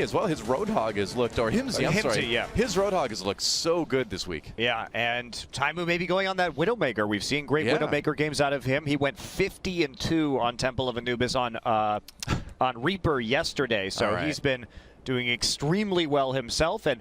as well. His Roadhog has looked, or Himsy, I'm sorry. Yeah. His Roadhog has looked so good this week. Yeah, and Taimu may be going on that Widowmaker. We've seen great Widowmaker games out of him. He went 50-2 on Temple of Anubis on Reaper yesterday, so he's been doing extremely well himself. And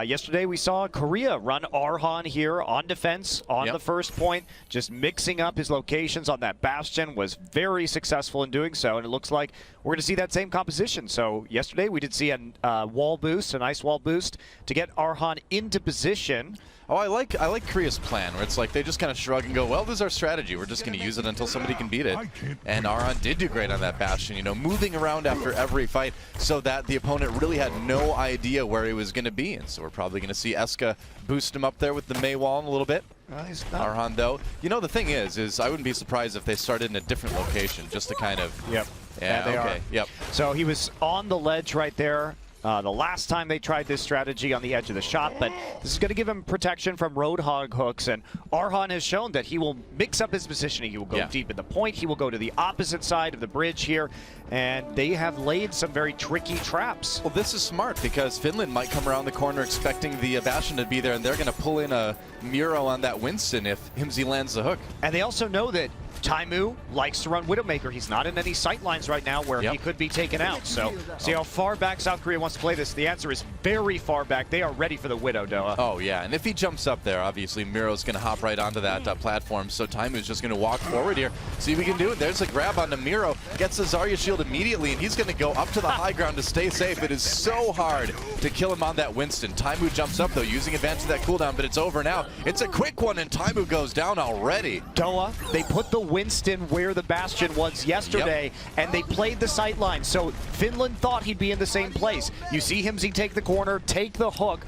yesterday we saw Korea run Arhan here on defense on the first point, just mixing up his locations on that Bastion, was very successful in doing so. And it looks like we're going to see that same composition. So yesterday we did see a wall boost, a nice wall boost to get Arhan into position. Oh, I like Korea's plan, where it's like they just kind of shrug and go, well, this is our strategy. We're just going to use it until somebody can beat it. And Arhan did do great on that Bastion, you know, moving around after every fight so that the opponent really had no idea where he was going to be. And so we're probably going to see Eska boost him up there with the Mei wall in a little bit. Arhan, though, you know, the thing is I wouldn't be surprised if they started in a different location just to kind of... Yeah, they are. So he was on the ledge right there. The last time they tried this strategy on the edge of the shot, but this is going to give him protection from Roadhog hooks, and Arhan has shown that he will mix up his positioning. He will go deep in the point, he will go to the opposite side of the bridge here, and they have laid some very tricky traps. Well, this is smart because Finland might come around the corner expecting the Bastion to be there, and they're going to pull in a Miro on that Winston if Himsy lands the hook. And they also know that Taimu likes to run Widowmaker. He's not in any sight lines right now where he could be taken out. So see how far back South Korea wants to play this. The answer is very far back. They are ready for the Widow, Doa. Oh, yeah. And if he jumps up there, obviously Miro's going to hop right onto that platform. So Taimu's just going to walk forward here. See if we can do it. There's a grab onto Miro. Gets the Zarya shield immediately, and he's going to go up to the high ground to stay safe. It is so hard to kill him on that Winston. Taimu jumps up, though, using advantage of that cooldown, but it's over now. It's a quick one, and Taimu goes down already. Doa, they put the Winston where the Bastion was yesterday, and they played the sight line. So Finland thought he'd be in the same place. You see Himsy take the corner, take the hook,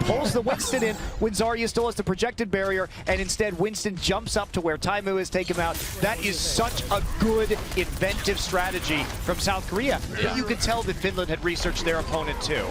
pulls the Winston in when Zarya still has the projected barrier, and instead Winston jumps up to where Taimu has taken him out. That is such a good, inventive strategy from South Korea. But you could tell that Finland had researched their opponent too.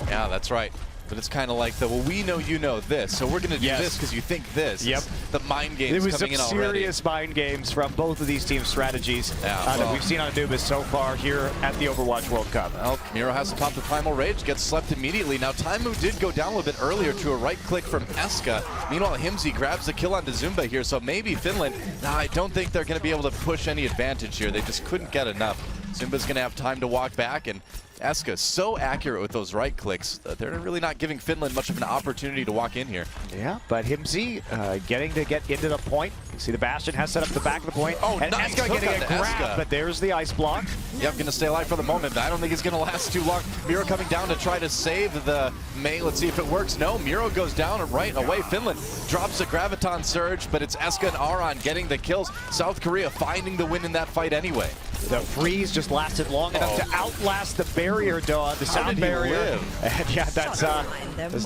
Yeah, that's right. But it's kind of like the, well, we know you know this, so we're going to do this because you think this. It's the mind games coming in already. There was some serious mind games from both of these teams' strategies that we've seen on Anubis so far here at the Overwatch World Cup. Well, Miro has to pop the Primal Rage, gets slept immediately. Now, Taimu did go down a little bit earlier to a right click from Eska. Meanwhile, Himsy grabs the kill onto Zumba here, so maybe Finland, I don't think they're going to be able to push any advantage here. They just couldn't get enough. Zumba's going to have time to walk back, and Eska so accurate with those right clicks that they're really not giving Finland much of an opportunity to walk in here. Yeah, but Himsy getting to get into the point. You see the Bastion has set up the back of the point. Oh, and nice Eska getting a grab, but there's the ice block. Yep, going to stay alive for the moment. I don't think it's going to last too long. Miro coming down to try to save the Mei. Let's see if it works. No, Miro goes down right away. Finland drops a Graviton Surge, but it's Eska and Arhan getting the kills. South Korea finding the win in that fight anyway. The freeze just lasted long enough to outlast the barrier, Doa, the sound barrier. And yeah, that's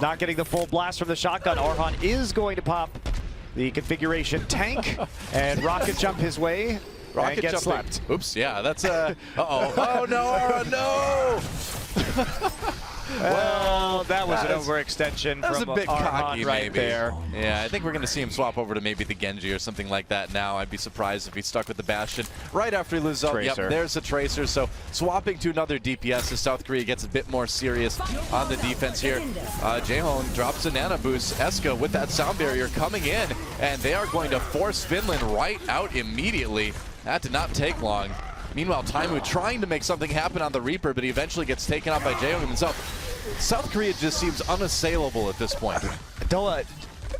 not getting the full blast from the shotgun. Arhan is going to pop the configuration tank and rocket jump his way and get slept. Oops, yeah, that's uh-oh. Oh no, Arhan, no! Well, that was an overextension from a bit cocky, right there. Yeah, I think we're going to see him swap over to maybe the Genji or something like that now. I'd be surprised if he stuck with the Bastion right after he loses up. Yep, there's the Tracer. So swapping to another DPS as South Korea gets a bit more serious on the defense here. Jaehon drops a Nana boost. Eska with that sound barrier coming in, and they are going to force Finland right out immediately. That did not take long. Meanwhile, Taimu trying to make something happen on the Reaper, but he eventually gets taken out by Jaehon himself. South Korea just seems unassailable at this point. Doa,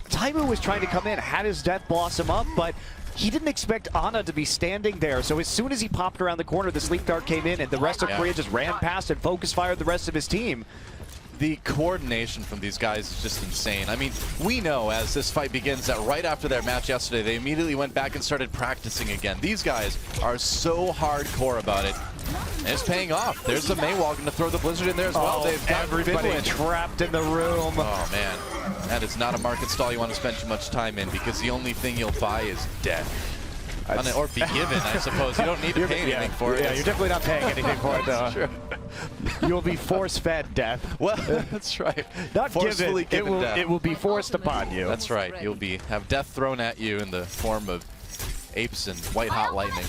Taimu was trying to come in, had his Death Blossom up, but he didn't expect Ana to be standing there. So as soon as he popped around the corner, the Sleep Dart came in, and the rest of Korea just ran past and focus fired the rest of his team. The coordination from these guys is just insane. I mean, we know as this fight begins that right after their match yesterday, they immediately went back and started practicing again. These guys are so hardcore about it. And it's paying off. There's the Mei wall going to throw the Blizzard in there as well. They've got everybody trapped in the room. Oh, man. That is not a market stall you want to spend too much time in because the only thing you'll buy is death. Or be given, I suppose. You don't need to pay anything for it. Yeah, you're definitely not paying anything for it, though. You'll be force-fed death. Well, that's right. Not given. It will be forced upon you. That's right. You'll have death thrown at you in the form of apes and white-hot lightning.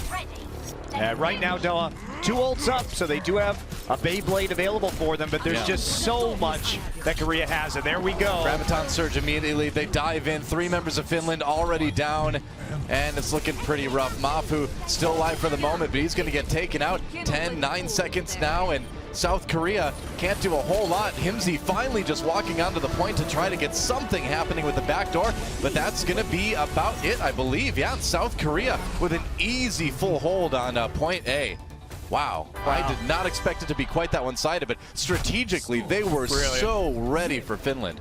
Right now, Doa, 2 ults up, so they do have a Beyblade available for them, but there's just so much that Korea has, and there we go. Graviton Surge immediately. They dive in. 3 members of Finland already down, and it's looking pretty rough. Mafu still alive for the moment, but he's going to get taken out. 9 seconds now, and South Korea can't do a whole lot. Himsey finally just walking onto the point to try to get something happening with the back door, but that's going to be about it, I believe. Yeah, South Korea with an easy full hold on point A. Wow. I did not expect it to be quite that one-sided, but strategically, they were so ready for Finland.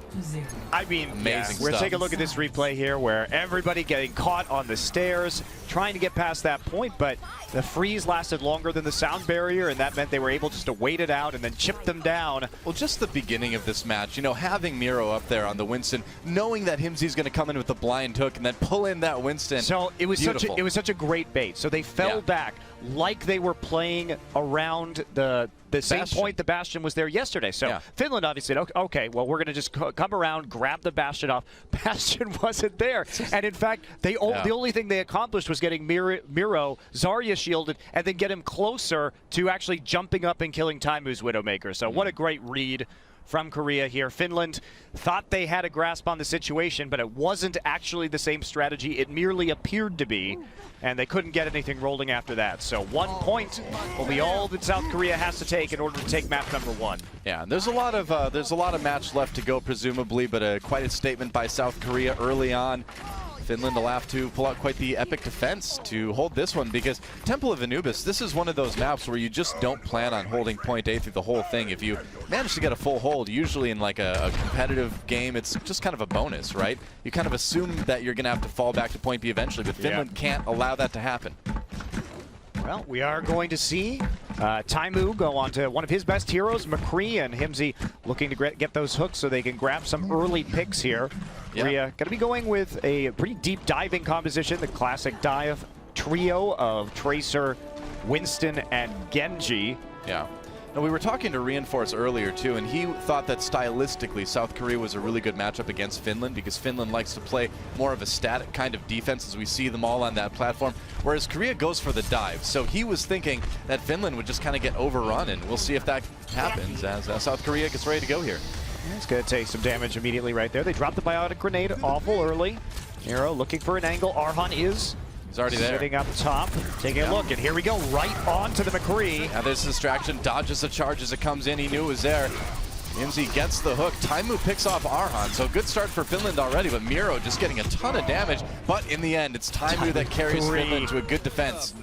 I mean, amazing We're stuff. taking a look at this replay here where everybody getting caught on the stairs, trying to get past that point, but the freeze lasted longer than the sound barrier, and that meant they were able just to wait it out and then chip them down. Well, just the beginning of this match, you know, having Miro up there on the Winston, knowing that Himsey's going to come in with the blind hook and then pull in that Winston. So it was such a great bait. So they fell back like they were playing around the same point the Bastion was there yesterday. So Finland obviously said, okay, well, we're going to just come around, grab the Bastion off. Bastion wasn't there. And in fact, the only thing they accomplished was getting Miro, Zarya shielded, and then get him closer to actually jumping up and killing Taimu's Widowmaker. So what a great read from Korea here. Finland thought they had a grasp on the situation, but it wasn't actually the same strategy. It merely appeared to be, and they couldn't get anything rolling after that. So 1 point will be all that South Korea has to take in order to take map number 1. Yeah, and there's a lot of match left to go, presumably, but quite a statement by South Korea early on. Finland will have to pull out quite the epic defense to hold this one, because Temple of Anubis, this is one of those maps where you just don't plan on holding point A through the whole thing. If you manage to get a full hold, usually in like a competitive game, it's just kind of a bonus, right? You kind of assume that you're going to have to fall back to point B eventually, but Finland can't allow that to happen. Well, we are going to see Taimu go on to one of his best heroes, McCree, and Himsey looking to get those hooks so they can grab some early picks here. Korea going to be going with a pretty deep diving composition, the classic dive trio of Tracer, Winston, and Genji. Yeah. Now, we were talking to Reinforce earlier, too, and he thought that stylistically South Korea was a really good matchup against Finland, because Finland likes to play more of a static kind of defense as we see them all on that platform, whereas Korea goes for the dive. So he was thinking that Finland would just kind of get overrun, and we'll see if that happens as South Korea gets ready to go here. It's going to take some damage immediately right there. They dropped the biotic grenade awful early. Nero looking for an angle. Arhan is already there. Sitting up top, taking a look, and here we go, right onto the McCree. Now this distraction, dodges the charge as it comes in. He knew it was there. Himsey gets the hook. Taimu picks off Arhan, so good start for Finland already, but Miro just getting a ton of damage. But in the end, it's Taimu that carries Finland to a good defense.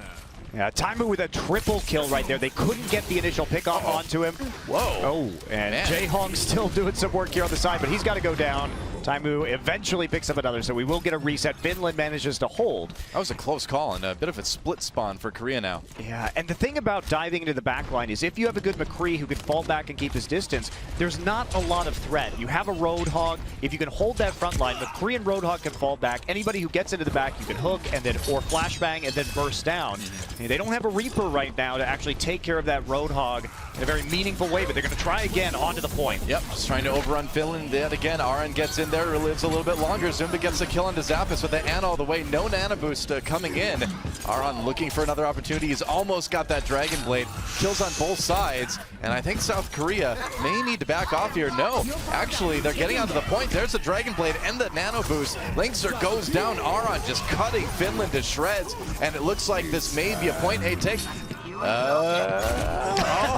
Yeah, Taimu with a triple kill right there. They couldn't get the initial pick off onto him. Whoa. Oh, and Jae-Hong still doing some work here on the side, but he's got to go down. Taimu eventually picks up another, so we will get a reset. Finland manages to hold. That was a close call and a bit of a split spawn for Korea now. Yeah, and the thing about diving into the back line is if you have a good McCree who can fall back and keep his distance, there's not a lot of threat. You have a Roadhog. If you can hold that front line, McCree and Roadhog can fall back. Anybody who gets into the back, you can hook and then or flashbang and then burst down. They don't have a Reaper right now to actually take care of that Roadhog in a very meaningful way, but they're going to try again onto the point. Yep, just trying to overrun Finland. Yet again, Aran gets in there, lives a little bit longer. Zumba gets a kill onto Zappis with the Ana all the way. No Nana boost coming in. Aran looking for another opportunity. He's almost got that Dragon Blade. Kills on both sides, and I think South Korea may need to back off here. No, actually, they're getting onto the point. There's the Dragon Blade and the Nano boost. Linkster goes down. Aran just cutting Finland to shreds, and it looks like this may be a point A take.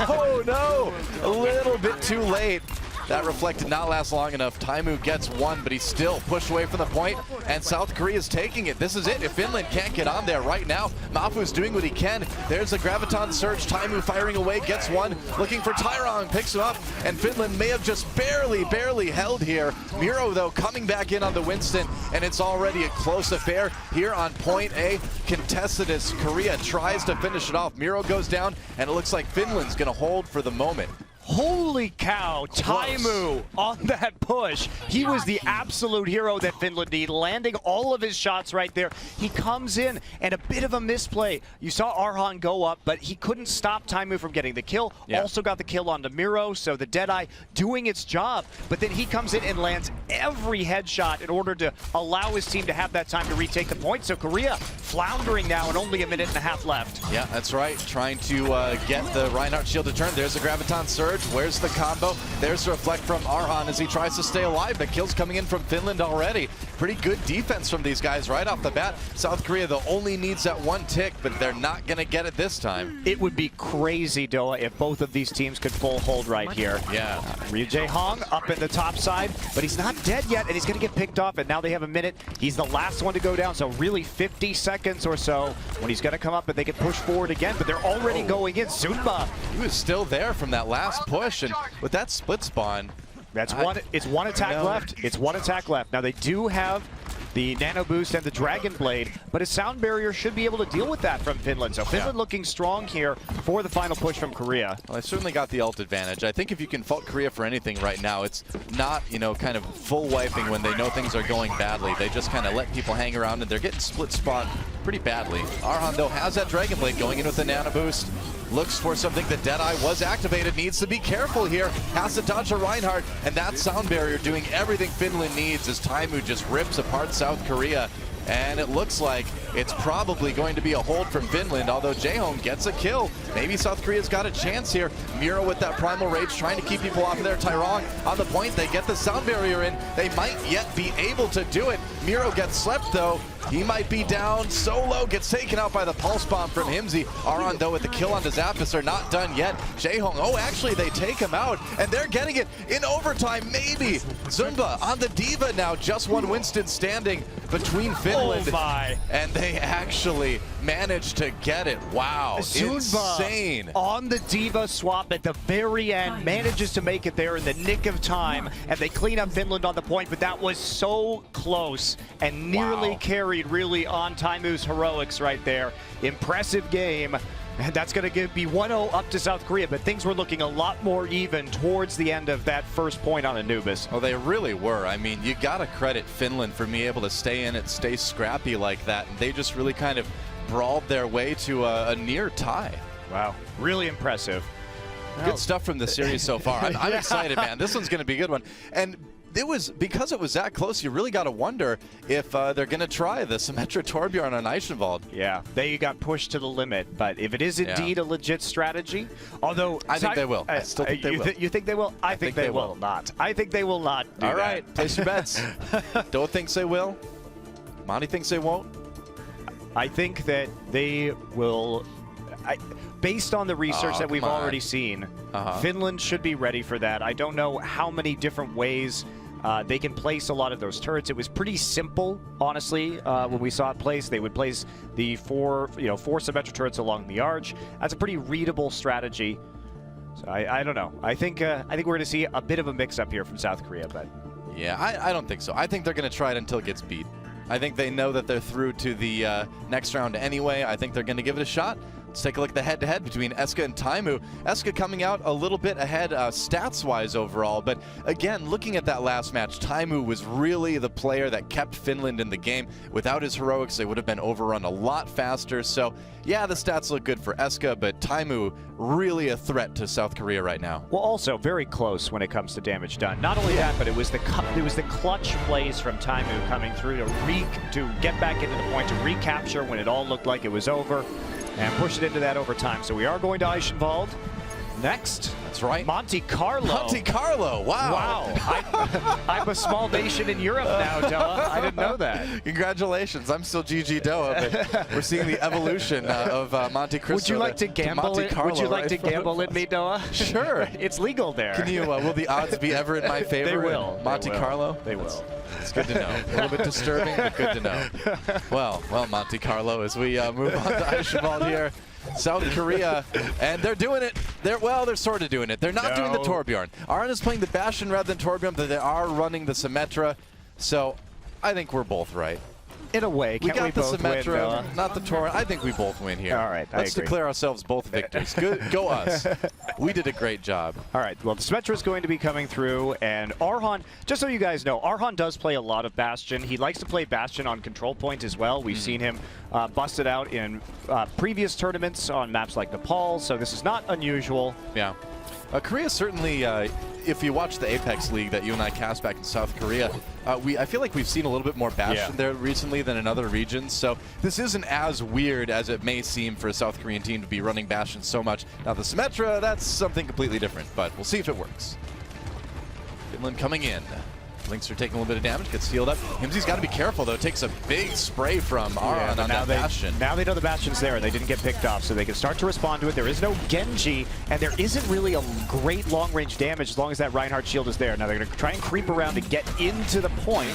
Oh no, a little bit too late. That reflect did not last long enough. Taimu gets one, but he's still pushed away from the point, and South Korea is taking it. This is it. If Finland can't get on there right now, Mafu's doing what he can. There's a Graviton Surge. Taimu firing away, gets one, looking for Tyrong, picks him up, and Finland may have just barely held here. Miro, though, coming back in on the Winston, and it's already a close affair here on point A. Contested as Korea tries to finish it off. Miro goes down, and it looks like Finland's going to hold for the moment. Holy cow, Taimu on that push. He was the absolute hero that Finland need, landing all of his shots right there. He comes in, and a bit of a misplay. You saw Arhan go up, but he couldn't stop Taimu from getting the kill. Also got the kill onto Miro, so the Deadeye doing its job. But then he comes in and lands every headshot in order to allow his team to have that time to retake the point. So Korea floundering now and only a minute and a half left. Yeah, that's right. Trying to get the Reinhardt shield to turn. There's the Graviton Surge. Where's the combo? There's the reflect from Arhan as he tries to stay alive. The kills coming in from Finland already. Pretty good defense from these guys right off the bat. South Korea, though, only needs that one tick, but they're not going to get it this time. It would be crazy, Doa, if both of these teams could full hold right here. Yeah. Ryu Jae-hong up in the top side, but he's not dead yet, and he's going to get picked off, and now they have a minute. He's the last one to go down, so really 50 seconds or so when he's going to come up, and they can push forward again, but they're already going in. Zunba. He was still there from that last push, and with that split spawn, it's one attack left. It's one attack left. Now they do have the Nano Boost and the Dragon Blade, but his sound barrier should be able to deal with that from Finland. So Finland looking strong here for the final push from Korea. Well, they certainly got the ult advantage. I think if you can fault Korea for anything right now, it's not, you know, kind of full wiping when they know things are going badly. They just kind of let people hang around, and they're getting split spawn pretty badly. Arhan, though, has that Dragon Blade going in with the Nano Boost. Looks for something. The Deadeye was activated. Needs to be careful here. Has to dodge a Reinhardt. And that sound barrier doing everything Finland needs as Taimu just rips apart South Korea. And it looks like it's probably going to be a hold from Finland, although Jae-hong gets a kill. Maybe South Korea's got a chance here. Miro with that Primal Rage trying to keep people off of there. Tyrong on the point. They get the sound barrier in. They might yet be able to do it. Miro gets slept, though. He might be down. Solo gets taken out by the Pulse Bomb from Himsy. Aron, though, with the kill on Disaphus are not done yet. Jae-hong, oh, actually, they take him out, and they're getting it in overtime, maybe. Zunba on the Diva now. Just one Winston standing between Finland. Oh my. And they actually managed to get it. Wow, Zunba insane. On the Diva swap at the very end, manages to make it there in the nick of time, and they clean up Finland on the point, but that was so close and nearly carried really on Taimu's heroics right there. Impressive game. And that's going to be 1-0 up to South Korea, but things were looking a lot more even towards the end of that first point on Anubis. Well, they really were. I mean, you got to credit Finland for being able to stay in it, stay scrappy like that. And they just really kind of brawled their way to a near tie. Wow, really impressive. Good stuff from the series so far. I'm excited, man. This one's going to be a good one. And it was, because it was that close, you really got to wonder if they're going to try the Symmetra Torbjorn on Eichenwald. Yeah, they got pushed to the limit, but if it is indeed a legit strategy, although I think they will. I still think they will. You think they will? I think they will not. I think they will not do All right, place your bets. Doa thinks they will. Monty thinks they won't. I think that they will. Based on the research that we've already seen, Finland should be ready for that. I don't know how many different ways they can place a lot of those turrets. It was pretty simple, honestly, when we saw it placed. They would place the four Symmetra turrets along the arch. That's a pretty readable strategy. So I don't know. I think we're going to see a bit of a mix-up here from South Korea, but yeah, I don't think so. I think they're going to try it until it gets beat. I think they know that they're through to the next round anyway. I think they're going to give it a shot. Let's take a look at the head-to-head between Eska and Taimu. Eska coming out a little bit ahead stats-wise overall, but again, looking at that last match, Taimu was really the player that kept Finland in the game. Without his heroics, they would have been overrun a lot faster. So yeah, the stats look good for Eska, but Taimu really a threat to South Korea right now. Well, also very close when it comes to damage done. Not only that, but it was the clutch plays from Taimu coming through to get back into the point, to recapture when it all looked like it was over, and push it into that overtime. So we are going to Eichenwald next. That's right. Monte Carlo. Monte Carlo, wow. Wow. I'm a small nation in Europe now, Doa. I didn't know that. Congratulations. I'm still GG Doa, but we're seeing the evolution of Monte Cristo. Would you like to gamble it? Would you like to gamble in me, Doa? Sure. It's legal there. Can you, will the odds be ever in my favor? They will. Monte Carlo? They will. It's good to know. A little bit disturbing, but good to know. Well, Monte Carlo, as we move on to Eichenwald here. South Korea, and they're doing it. They're sort of doing it. They're not doing the Torbjorn. Arn is playing the Bastion rather than Torbjorn, but they are running the Symmetra. So I think we're both right. In a way, we got the Symmetra, not the Torbjorn. I think we both win here. All right, let's declare ourselves both victors. Good, go us. We did a great job. All right, well, the Symmetra is going to be coming through, and Arhan, just so you guys know, Arhan does play a lot of Bastion. He likes to play Bastion on control point as well. We've seen him bust it out in previous tournaments on maps like Nepal, so this is not unusual. Yeah. Korea certainly if you watch the Apex League that you and I cast back in South Korea, I feel like we've seen a little bit more Bastion there recently than in other regions. So this isn't as weird as it may seem for a South Korean team to be running Bastion so much. Now the Symmetra, that's something completely different, but we'll see if it works. Finland coming in. Lynx are taking a little bit of damage, gets healed up. Himsy's got to be careful, though. Takes a big spray from Aron on that Bastion. Now they know the Bastion's there. They didn't get picked off, so they can start to respond to it. There is no Genji, and there isn't really a great long-range damage as long as that Reinhardt shield is there. Now they're going to try and creep around to get into the point.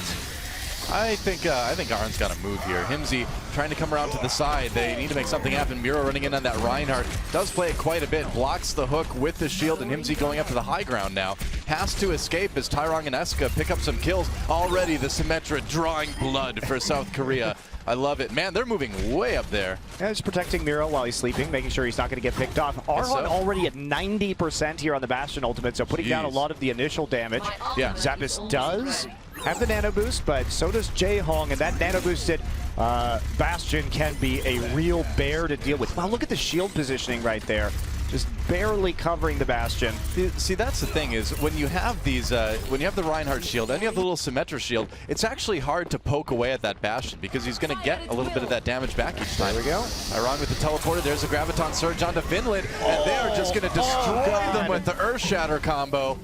I think Aron's got to move here. Himsy trying to come around to the side. They need to make something happen. Miro running in on that Reinhardt. Does play it quite a bit. Blocks the hook with the shield, and Himsy going up to the high ground now. Has to escape as Tyrong and Eska pick up some kills. Already the Symmetra drawing blood for South Korea. I love it. Man, they're moving way up there. Yeah, just protecting Miro while he's sleeping, making sure he's not going to get picked off. Arhan already at 90% here on the Bastion ultimate, so putting down a lot of the initial damage. Yeah. Zapis does have the nano boost, but so does Jaehong, and that nano boosted Bastion can be a real bear to deal with. Wow, look at the shield positioning right there. Just barely covering the Bastion. See, that's the thing is when you have these, when you have the Reinhardt shield and you have the little Symmetra shield, it's actually hard to poke away at that Bastion because he's going to get a little bit of that damage back each time. There we go. Iron with the teleporter. There's a Graviton Surge onto Finland, and they are just going to destroy them with the Earth Shatter combo.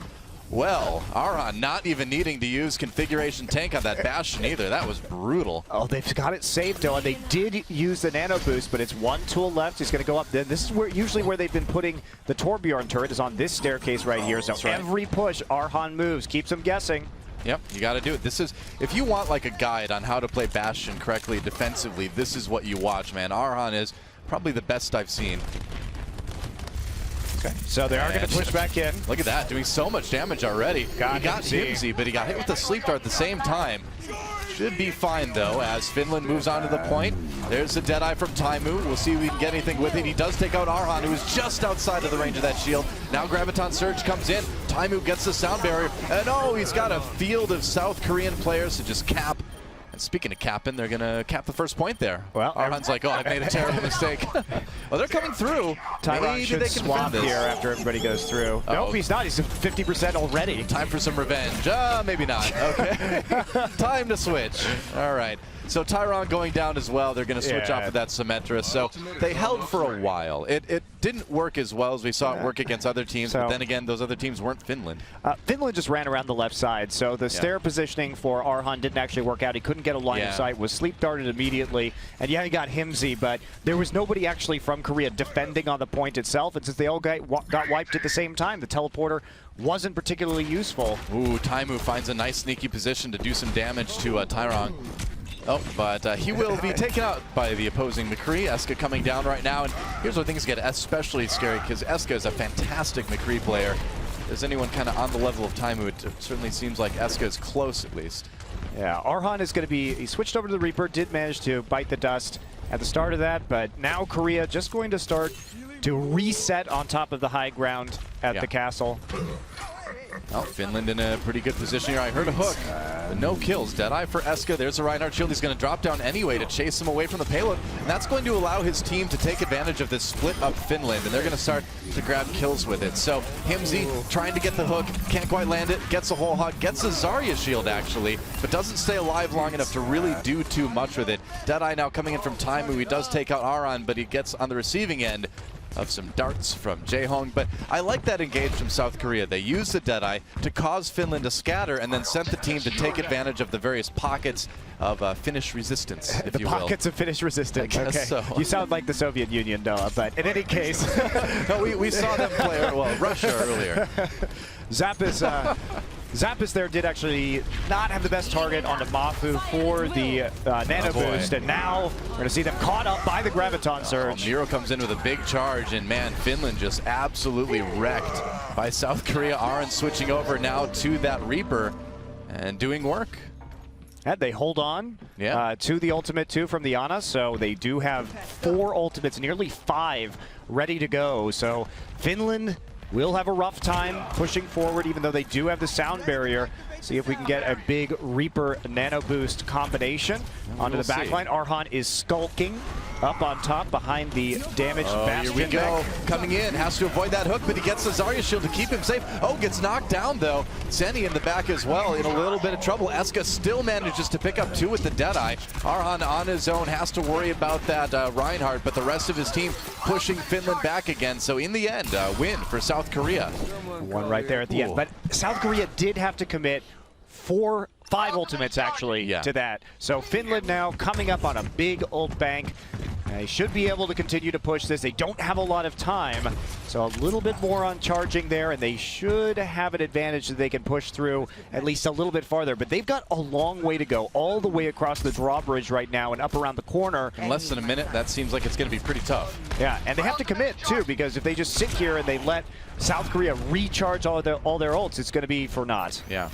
Well, Aron not even needing to use configuration tank on that Bastion either. That was brutal. Oh, they've got it saved though, and they did use the nano boost, but it's one tool left. He's going to go up. Then this is where usually where they've been putting the Torbjorn turret is on this staircase right here. So every push, Arhan moves, keeps them guessing. Yep, you got to do it. This is, if you want like a guide on how to play Bastion correctly defensively, this is what you watch, man. Arhan is probably the best I've seen. Okay. So they are going to push back in. Look at that, doing so much damage already. He got Himsy, but he got hit with the sleep dart at the same time. Should be fine, though, as Finland moves on to the point. There's the Deadeye from Taimu. We'll see if we can get anything with it. He does take out Arhan, who is just outside of the range of that shield. Now Graviton Surge comes in. Taimu gets the sound barrier. And oh, he's got a field of South Korean players to just cap. And speaking of capping, they're going to cap the first point there. Well, Arhan's like, oh, I made a terrible mistake. Well, they're coming through. Tyrong should swap here after everybody goes through. Nope, he's not. He's 50% already. Time for some revenge. Maybe not. Okay. Time to switch. All right. So Tyrong going down as well. They're going to switch off of that Symmetra. So they held for a while. It didn't work as well as we saw it work against other teams. But then again, those other teams weren't Finland. Finland just ran around the left side. So the stair positioning for Arhan didn't actually work out. He couldn't get a line of sight. Was sleep darted immediately. And yeah, he got Himsy, but there was nobody actually from Korea defending on the point itself. And since they all got wiped at the same time, the teleporter wasn't particularly useful. Ooh, Taimu finds a nice sneaky position to do some damage to Tyrong. Oh, but he will be taken out by the opposing McCree. Eska coming down right now, and here's where things get especially scary because Eska is a fantastic McCree player. Is anyone kind of on the level of Taimu? It certainly seems like Eska is close, at least. Yeah, Arhan is going to be, he switched over to the Reaper, did manage to bite the dust at the start of that, but now Korea just going to start to reset on top of the high ground at the castle. Oh, Finland in a pretty good position here. I heard a hook, but no kills. Deadeye for Eska. There's a Reinhardt shield. He's going to drop down anyway to chase him away from the payload. And that's going to allow his team to take advantage of this split up Finland. And they're going to start to grab kills with it. So Himsy trying to get the hook. Can't quite land it. Gets a whole hug. Gets a Zarya shield, actually. But doesn't stay alive long enough to really do too much with it. Deadeye now coming in from Taimu. He does take out Aron, but he gets on the receiving end of some darts from Jaehong, but I like that engage from South Korea. They used the Deadeye to cause Finland to scatter and then sent the team to take advantage of the various pockets of Finnish resistance, if you will. The pockets of Finnish resistance. I guess so. You sound like the Soviet Union, Noah, but in any case. No, we saw them play, well, Russia earlier. Zapis there did actually not have the best target on the Mafu for the nano boost, and now we're going to see them caught up by the Graviton Surge. Miro comes in with a big charge, and man, Finland just absolutely wrecked by South Korea. Aron switching over now to that Reaper and doing work. And they hold on to the ultimate too from the Ana, so they do have 4 ultimates, nearly 5 ready to go. So Finland will have a rough time pushing forward, even though they do have the sound barrier. See if we can get a big Reaper Nano Boost combination onto the backline. Arhan is skulking up on top behind the damaged Bastion. Here we go. Coming in, has to avoid that hook, but he gets the Zarya shield to keep him safe. Oh, gets knocked down though. Zenny in the back as well, in a little bit of trouble. Eska still manages to pick up 2 with the Deadeye. Arhan on his own has to worry about that Reinhardt, but the rest of his team pushing Finland back again. So in the end, win for South Korea. One right there at the end. But South Korea did have to commit 5 ultimates actually to that. So Finland now coming up on a big ult bank. They should be able to continue to push this. They don't have a lot of time, so a little bit more on charging there, and they should have an advantage that they can push through at least a little bit farther. But they've got a long way to go, all the way across the drawbridge right now and up around the corner. In less than a minute, that seems like it's going to be pretty tough. Yeah, and they have to commit too, because if they just sit here and they let South Korea recharge all their ults, it's going to be for naught. Yeah.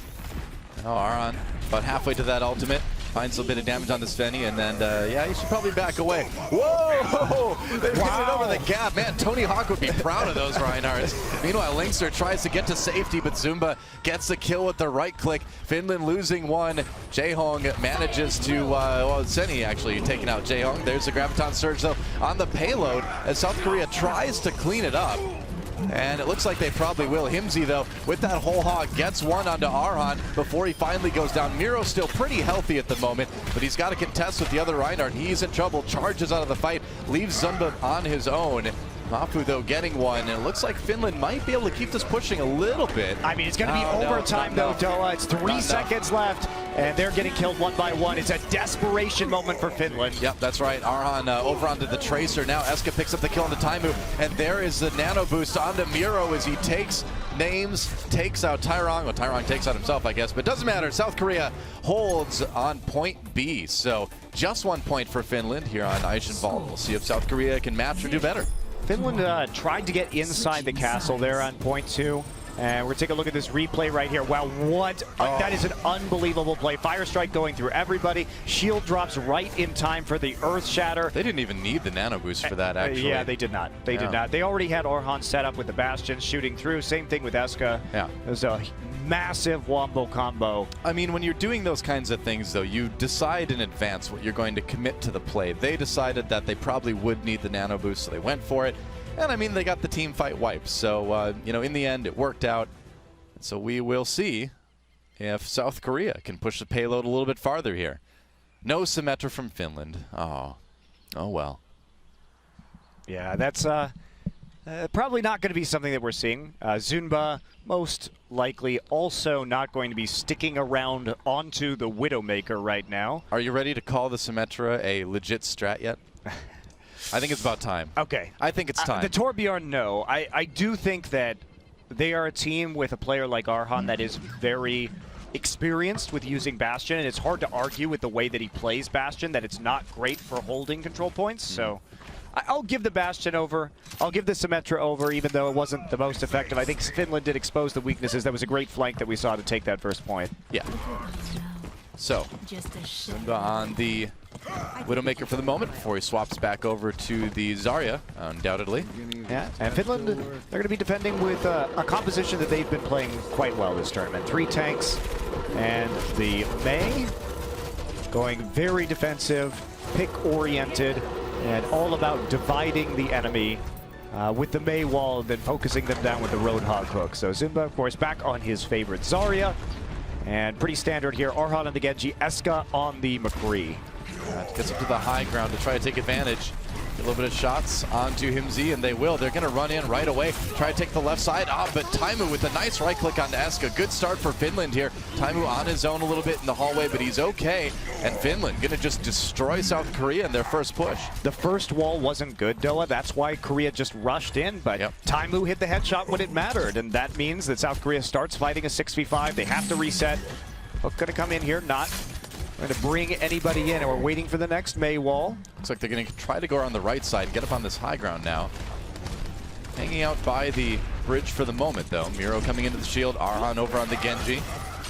Oh, Arhan about halfway to that ultimate. Finds a bit of damage on the Svenny, and then, yeah, he should probably back away. Whoa! They've hit it over the gap. Man, Tony Hawk would be proud of those Reinhardts. Meanwhile, Linkster tries to get to safety, but Zumba gets the kill with the right click. Finland losing 1. Jaehong manages to, well, Svenny actually taking out Jaehong. There's the Graviton Surge, though, on the payload, as South Korea tries to clean it up. And it looks like they probably will. Himzy, though, with that whole hog, gets 1 onto Arhan before he finally goes down. Miro's still pretty healthy at the moment, but he's got to contest with the other Reinhardt. He's in trouble, charges out of the fight, leaves Zumba on his own. Mafu, though, getting 1, and it looks like Finland might be able to keep this pushing a little bit. I mean, it's going to be overtime, though, Doa. It's 3 seconds left, and they're getting killed 1 by 1. It's a desperation moment for Finland. Yep, that's right. Arhan over onto the Tracer. Now Eska picks up the kill on the Taimu, and there is the Nano Boost onto Miro as he takes names, takes out Tyrong. Well, Tyrong takes out himself, I guess, but doesn't matter. South Korea holds on point B, so just 1 point for Finland here on Eichenwald. We'll see if South Korea can match or do better. Finland tried to get inside the castle there on point 2. And we're taking a look at this replay right here. Wow, what? That is an unbelievable play. Fire Strike going through everybody. Shield drops right in time for the Earth Shatter. They didn't even need the Nano Boost for that, actually. Yeah, they did not. They did not. They already had Arhan set up with the Bastion shooting through. Same thing with Eska. Yeah. It was a massive wombo combo. I mean, when you're doing those kinds of things, though, you decide in advance what you're going to commit to the play. They decided that they probably would need the Nano Boost, so they went for it. And I mean, they got the team fight wiped. So, you know, in the end, it worked out. So we will see if South Korea can push the payload a little bit farther here. No Symmetra from Finland. Oh well. Yeah, that's probably not going to be something that we're seeing. Zunba most likely also not going to be sticking around onto the Widowmaker right now. Are you ready to call the Symmetra a legit strat yet? I think it's about time. Okay. I think it's time. The Torbjorn, no. I do think that they are a team with a player like Arhan that is very experienced with using Bastion, and it's hard to argue with the way that he plays Bastion that it's not great for holding control points. So I'll give the Bastion over. I'll give the Symmetra over, even though it wasn't the most effective. I think Finland did expose the weaknesses. That was a great flank that we saw to take that first point. Yeah. So, Zumba on the Widowmaker for the moment before he swaps back over to the Zarya, undoubtedly. Yeah, and Finland, they're going to be defending with a composition that they've been playing quite well this tournament. 3 tanks, and the Mei going very defensive, pick-oriented, and all about dividing the enemy with the Mei wall and then focusing them down with the Roadhog hook. So Zumba, of course, back on his favorite Zarya. And pretty standard here, Arhan on the Genji, Eska on the McCree. Gets up to the high ground to try to take advantage. Get a little bit of shots onto Himzy, and they will. They're going to run in right away, try to take the left side. But Taimu with a nice right click onto Eska. Good start for Finland here. Taimu on his own a little bit in the hallway, but he's okay. And Finland going to just destroy South Korea in their first push. The first wall wasn't good, Doa. That's why Korea just rushed in, but Taimu hit the headshot when it mattered, and that means that South Korea starts fighting a 6v5. They have to reset. Hook going to come in here, not going to bring anybody in, and we're waiting for the next Mei wall. Looks like they're going to try to go around the right side, get up on this high ground now. Hanging out by the bridge for the moment, though. Miro coming into the shield, Arhan over on the Genji.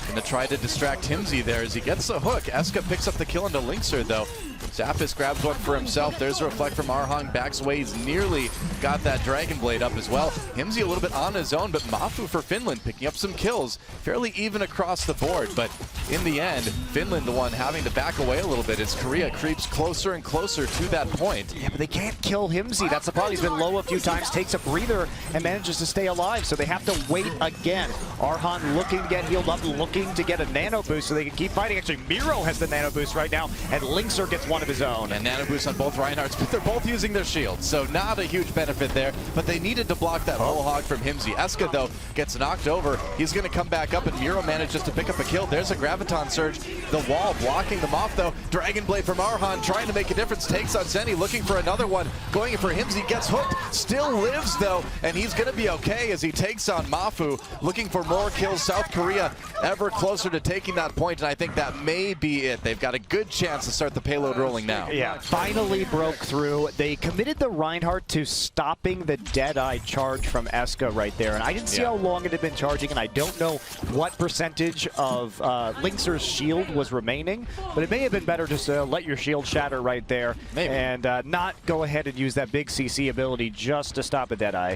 Going to try to distract Himzy there as he gets the hook. Eska picks up the kill into Linkser, though. Zappis grabs one for himself. There's a reflect from Arhan, backs away. He's nearly got that Dragon Blade up as well. Himzy a little bit on his own, but Mafu for Finland picking up some kills. Fairly even across the board, but in the end, Finland the one having to back away a little bit as Korea creeps closer and closer to that point. Yeah, but they can't kill Himzy. That's the problem. He's been low a few times, takes a breather, and manages to stay alive, so they have to wait again. Arhan looking to get healed up, looking to get a nano boost so they can keep fighting. Actually, Miro has the nano boost right now, and Linkser gets one of his own. And nano boost on both Reinhardts, but they're both using their shields, so not a huge benefit there, but they needed to block that whole hog from Himzy. Eska, though, gets knocked over. He's going to come back up, and Miro manages to pick up a kill. There's a Graviton Surge. The wall blocking them off, though. Dragon Blade from Arhan trying to make a difference. Takes on Zenny, looking for another one. Going for Himzy, gets hooked. Still lives, though, and he's going to be okay as he takes on Mafu. Looking for more kills. South Korea ever closer to taking that point, and I think that may be it. They've got a good chance to start the payload rolling now. Yeah, finally broke through. They committed the Reinhardt to stopping the Deadeye charge from Eska right there, and I didn't see how long it had been charging, and I don't know what percentage of Linkser's shield was remaining, but it may have been better just to let your shield shatter right there. Maybe. And not go ahead and use that big CC ability just to stop a Deadeye.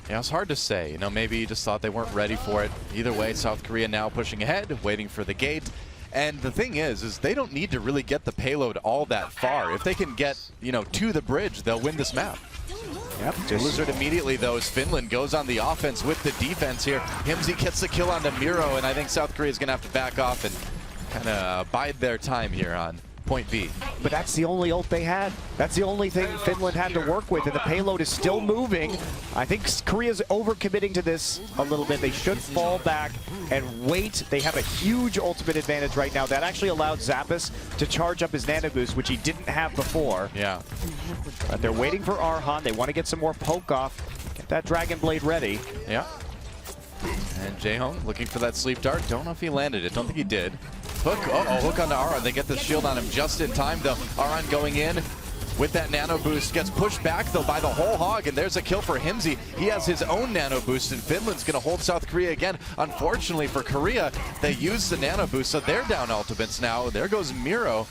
Yeah, it's hard to say. You know, maybe you just thought they weren't ready for it. Either way, South Korea now pushing ahead, waiting for the gate. And the thing is they don't need to really get the payload all that far. If they can get, you know, to the bridge, they'll win this map. Yep. Blizzard immediately, though, as Finland goes on the offense with the defense here. Himzy gets the kill on the Miro, and I think South Korea is going to have to back off and kind of bide their time here on point B. But that's the only ult they had. That's the only thing Finland had to work with, and the payload is still moving. I think Korea's overcommitting to this a little bit. They should fall back and wait. They have a huge ultimate advantage right now. That actually allowed Zappis to charge up his nano boost, which he didn't have before. Yeah. But they're waiting for Arhan. They want to get some more poke off. Get that Dragon Blade ready. Yeah. And Jaehong looking for that sleep dart. Don't know if he landed it. Don't think he did. Hook. Hook onto Arhan. They get the shield on him just in time, though. Arhan going in with that nano boost. Gets pushed back, though, by the whole hog, and there's a kill for Himzy. He has his own nano boost, and Finland's going to hold South Korea again. Unfortunately for Korea, they use the nano boost, so they're down ultimates now. There goes Miro.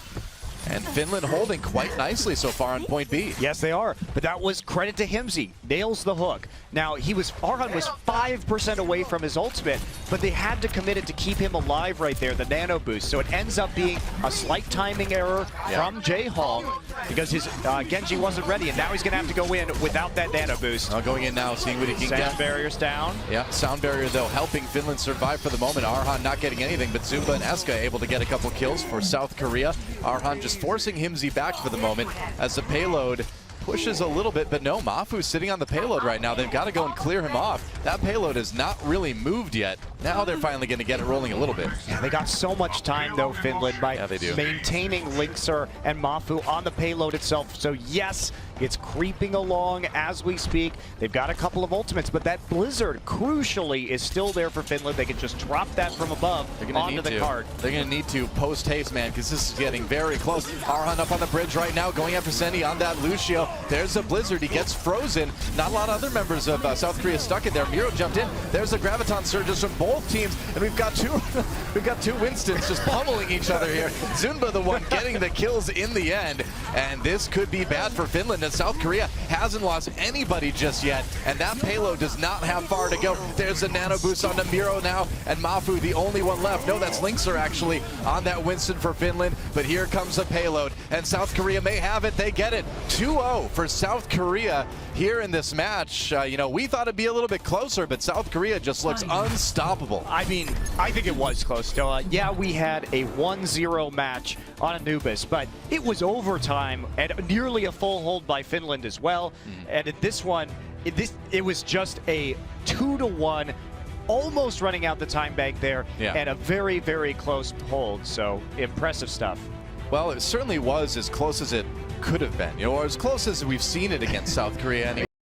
And Finland holding quite nicely so far on point B. Yes, they are. But that was credit to Himzy. Nails the hook. Now, Arhan was 5% away from his ultimate, but they had to commit it to keep him alive right there, the nano boost. So it ends up being a slight timing error from Jaehong because his Genji wasn't ready, and now he's going to have to go in without that nano boost. Going in now, seeing what he can get. Sound barrier's down. Yeah, sound barrier, though, helping Finland survive for the moment. Arhan not getting anything, but Zumba and Eska able to get a couple kills for South Korea. Arhan just forcing Himzy back for the moment as the payload pushes a little bit, but no, Mafu's sitting on the payload right now. They've got to go and clear him off. That payload has not really moved yet. Now they're finally going to get it rolling a little bit. Yeah, they got so much time, though, Finland, by maintaining Linkser and Mafu on the payload itself. So, yes, it's creeping along as we speak. They've got a couple of ultimates, but that Blizzard, crucially, is still there for Finland. They can just drop that from above onto the cart. They're going to need to post-haste, man, because this is getting very close. Arhan up on the bridge right now, going after Zenny on that Lucio. There's a Blizzard. He gets frozen. Not a lot of other members of South Korea stuck in there. Miro jumped in. There's a Graviton Surges from both teams, and we've got two Winstons just pummeling each other here. Zunba the one getting the kills in the end, and this could be bad for Finland, as South Korea hasn't lost anybody just yet, and that payload does not have far to go. There's a nano boost on the Miro now, and Mafu the only one left. No, that's Linkser actually on that Winston for Finland, but here comes the payload, and South Korea may have it. They get it. 2-0 for South Korea here in this match. You know, we thought it'd be a little bit closer, but South Korea just looks unstoppable. I mean, I think it was close. So, yeah, we had a 1-0 match on Anubis, but it was overtime and nearly a full hold by Finland as well. And in this one, it was just a 2-1, almost running out the time bank there, and a very, very close hold. So impressive stuff. Well, it certainly was as close as it could have been, you know, or as close as we've seen it against South Korea anyway.